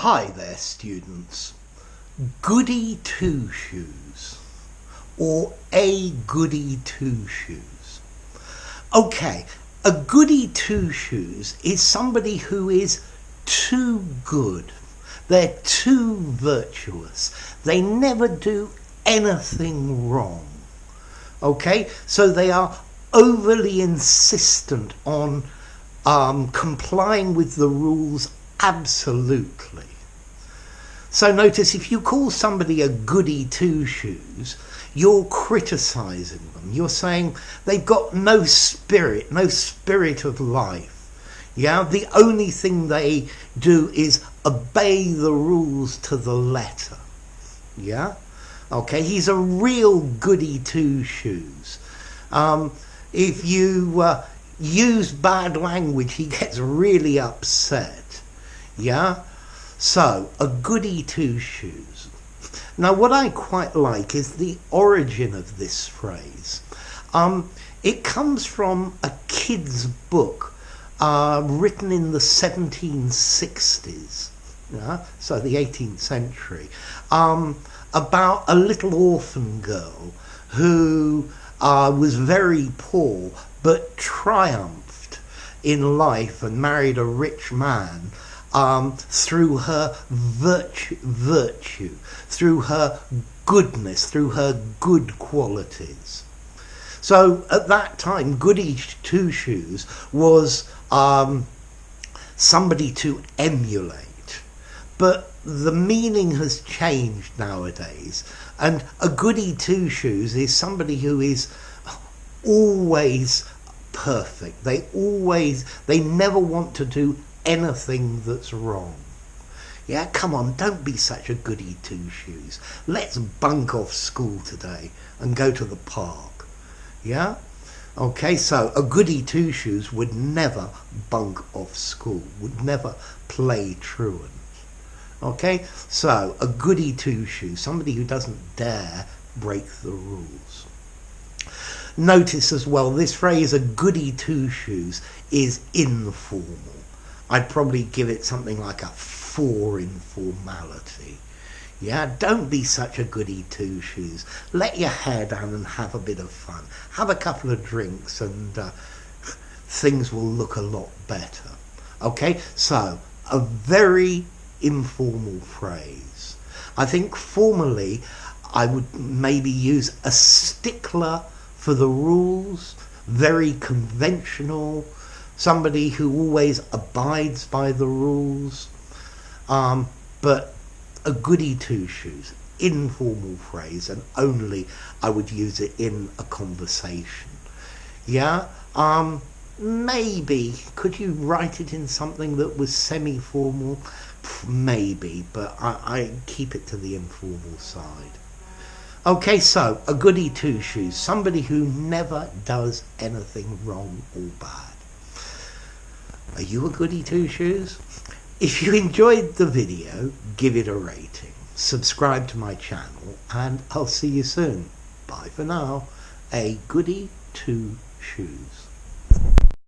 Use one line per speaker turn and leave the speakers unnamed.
Hi there, students. Goody two-shoes, or a goody two-shoes. Okay, a goody two-shoes is somebody who is too good. They're too virtuous. They never do anything wrong. Okay, so they are overly insistent on complying with the rules absolutely. So notice, if you call somebody a goody two-shoes, you're criticising them. You're saying they've got no spirit of life. Yeah, the only thing they do is obey the rules to the letter. Yeah, okay, he's a real goody two-shoes. If you use bad language, he gets really upset. Yeah, so a goody two-shoes. Now, what I quite like is the origin of this phrase. It comes from a kid's book written in the 1760s, yeah, so the 18th century, about a little orphan girl who was very poor but triumphed in life and married a rich man through her virtue, through her goodness, through her good qualities. So at that time, goody two-shoes was somebody to emulate. But the meaning has changed nowadays, and a goody two-shoes is somebody who is always perfect. They never want to do anything that's wrong. Yeah, come on, don't be such a goody two-shoes. Let's bunk off school today and go to the park. Yeah? Okay, so a goody two-shoes would never bunk off school, would never play truant. Okay, so a goody two-shoes, somebody who doesn't dare break the rules. Notice as well, this phrase, a goody two-shoes, is informal. I'd probably give it something like a 4 in formality. Yeah, don't be such a goody two-shoes. Let your hair down and have a bit of fun. Have a couple of drinks and things will look a lot better. Okay, so a very informal phrase. I think formally I would maybe use a stickler for the rules, very conventional, somebody who always abides by the rules, but a goody two-shoes, informal phrase, and only I would use it in a conversation. Yeah, maybe, could you write it in something that was semi-formal? Maybe, but I keep it to the informal side. Okay, so a goody two-shoes, somebody who never does anything wrong or bad. Are you a goody two-shoes? If you enjoyed the video, give it a rating, subscribe to my channel, and I'll see you soon. Bye for now. A goody two-shoes.